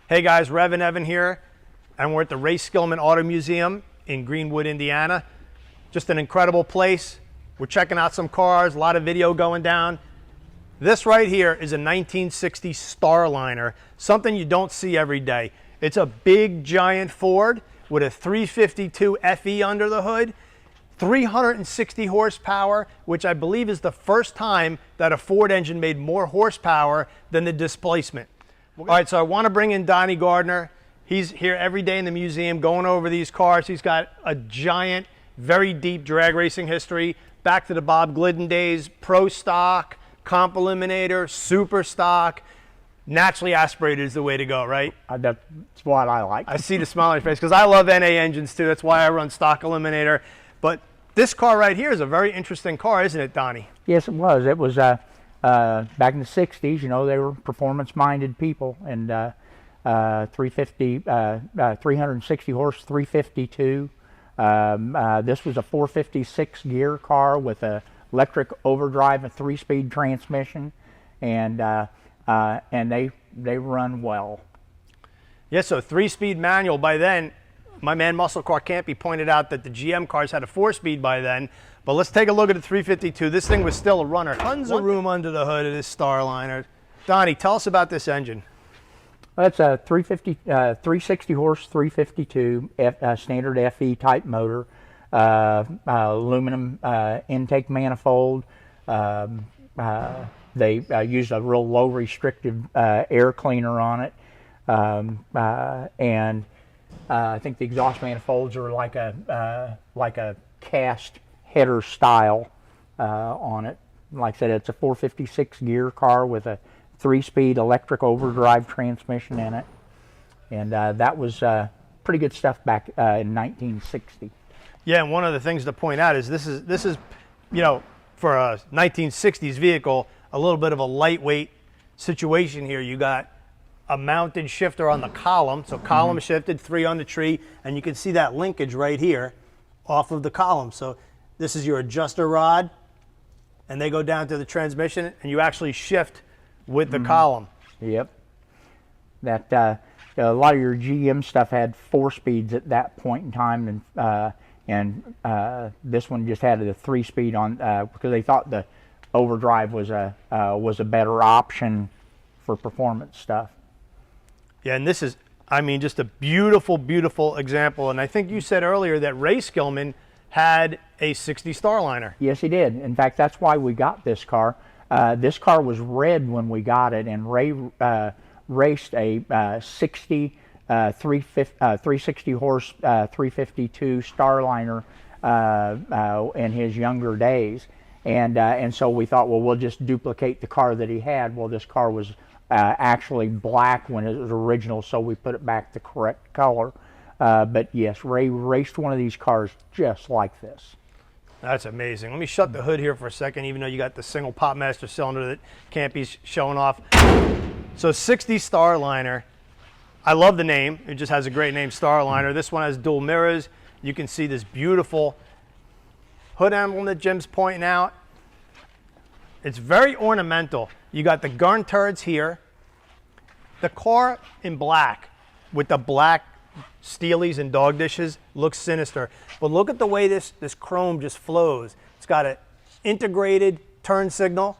Hey guys, REVan Evan here, and we're at the Ray Skillman Auto Museum in Greenwood, Indiana. Just an incredible place. We're checking out some cars, a lot of video going down. This right here is a 1960 Starliner, something you don't see every day. It's a big giant Ford with a 352 FE under the hood, 360 horsepower, which I believe is the first time that a Ford engine made more horsepower than the displacement. All right, so I want to bring in Donnie Gardner. He's here every day in the museum going over these cars. He's got a giant, very deep drag racing history, back to the Bob Glidden days, pro stock, comp eliminator, super stock. Naturally aspirated is the way to go, right? That's what I like. I see the smile on your face because I love NA engines too. That's why I run stock eliminator. But this car right here is a very interesting car, isn't it, Donnie? Yes, it was. It was back in the 60s, you know, they were performance-minded people, and 360 horse 352. This was a 456 gear car with a electric overdrive, a 3-speed transmission, and they run well. Yeah, so 3-speed manual. By then, my man Muscle Car Campy pointed out that the GM cars had a 4-speed by then. But let's take a look at the 352. This thing was still a runner. Tons of room under the hood of this Starliner. Donnie, tell us about this engine. That's a 360 horse 352 standard FE type motor, aluminum intake manifold. They used a real low restrictive air cleaner on it, and I think the exhaust manifolds are like a cast header style on it. Like I said, it's a 456 gear car with a 3-speed electric overdrive transmission in it, and that was pretty good stuff back in 1960. Yeah, and one of the things to point out is this is you know, for a 1960s vehicle, a little bit of a lightweight situation here. You got a mounted shifter on the column, so column shifted, 3 on the tree, and you can see that linkage right here off of the column. So this is your adjuster rod, and they go down to the transmission, and you actually shift with the column. Yep. That a lot of your GM stuff had 4 speeds at that point in time, and this one just had a 3-speed on because they thought the overdrive was a better option for performance stuff. Yeah, and this is, I mean, just a beautiful, beautiful example. And I think you said earlier that Ray Skillman had a 60 Starliner. Yes, he did. In fact, that's why we got this car. This car was red when we got it, and Ray raced a 360 horse 352 Starliner in his younger days. And so we thought, well, we'll just duplicate the car that he had. Well, this car was actually black when it was original, so we put it back the correct color. But yes, Ray raced one of these cars just like this. That's amazing. Let me shut the hood here for a second, even though you got the single pop master cylinder that Campy's showing off. So 60 Starliner. I love the name. It just has a great name, Starliner. This one has dual mirrors. You can see this beautiful hood emblem that Jim's pointing out. It's very ornamental. You got the gun turrets here. The car in black with the black steelies and dog dishes looks sinister. But look at the way this chrome just flows. It's got an integrated turn signal.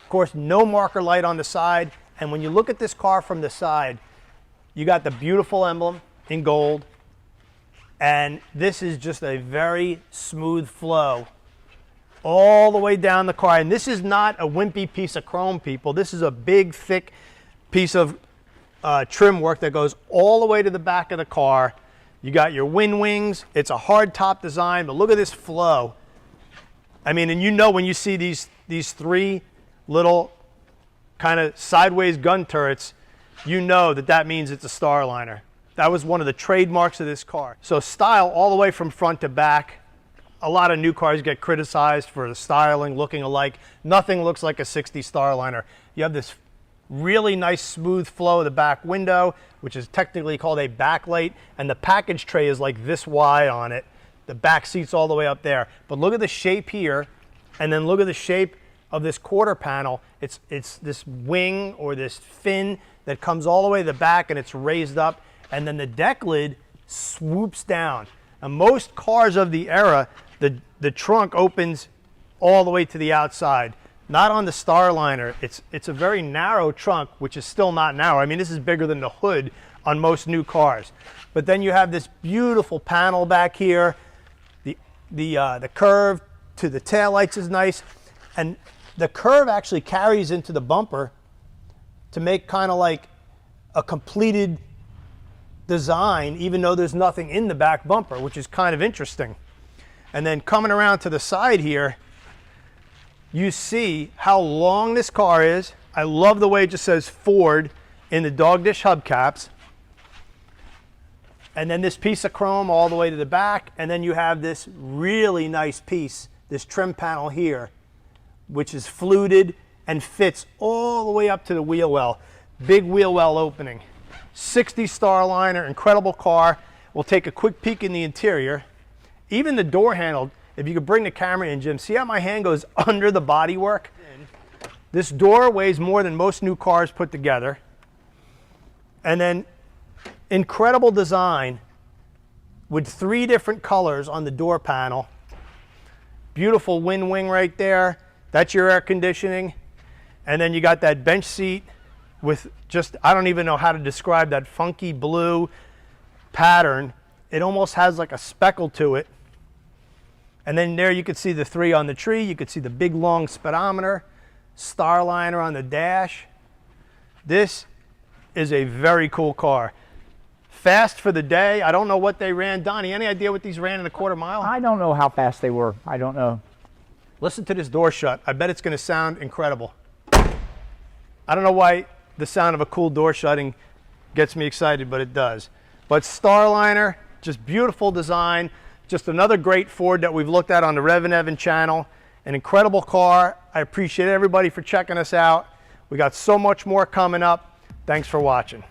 Of course, no marker light on the side. And when you look at this car from the side, you got the beautiful emblem in gold. And this is just a very smooth flow all the way down the car. And this is not a wimpy piece of chrome, people. This is a big, thick piece of trim work that goes all the way to the back of the car. You got your wind wings. It's a hard top design, but look at this flow. I mean, and you know when you see these 3 little kind of sideways gun turrets, you know that means it's a Starliner. That was one of the trademarks of this car. So style all the way from front to back. A lot of new cars get criticized for the styling looking alike. Nothing looks like a 60 Starliner. You have this really nice smooth flow of the back window, which is technically called a backlight, and the package tray is like this wide on it. The back seat's all the way up there. But look at the shape here, and then look at the shape of this quarter panel. It's this wing or this fin that comes all the way to the back and it's raised up, and then the deck lid swoops down. And most cars of the era, the trunk opens all the way to the outside. Not on the Starliner. It's a very narrow trunk, which is still not narrow. I mean, this is bigger than the hood on most new cars. But then you have this beautiful panel back here. The curve to the taillights is nice, and the curve actually carries into the bumper to make kind of like a completed design, even though there's nothing in the back bumper, which is kind of interesting. And then coming around to the side here, you see how long this car is. I love the way it just says Ford in the dog dish hubcaps. And then this piece of chrome all the way to the back, and then you have this really nice piece, this trim panel here, which is fluted and fits all the way up to the wheel well. Big wheel well opening. 60 Starliner, incredible car. We'll take a quick peek in the interior. Even the door handle, if you could bring the camera in, Jim, see how my hand goes under the bodywork? This door weighs more than most new cars put together. And then incredible design with 3 different colors on the door panel. Beautiful wind wing right there. That's your air conditioning. And then you got that bench seat with just, I don't even know how to describe that funky blue pattern. It almost has like a speckle to it. And then there you could see the 3 on the tree. You could see the big long speedometer, Starliner on the dash. This is a very cool car. Fast for the day. I don't know what they ran. Donnie, any idea what these ran in a quarter mile? I don't know how fast they were. I don't know. Listen to this door shut. I bet it's going to sound incredible. I don't know why the sound of a cool door shutting gets me excited, but it does. But Starliner, just beautiful design. Just another great Ford that we've looked at on the REVan Evan channel. An incredible car. I appreciate everybody for checking us out. We got so much more coming up. Thanks for watching.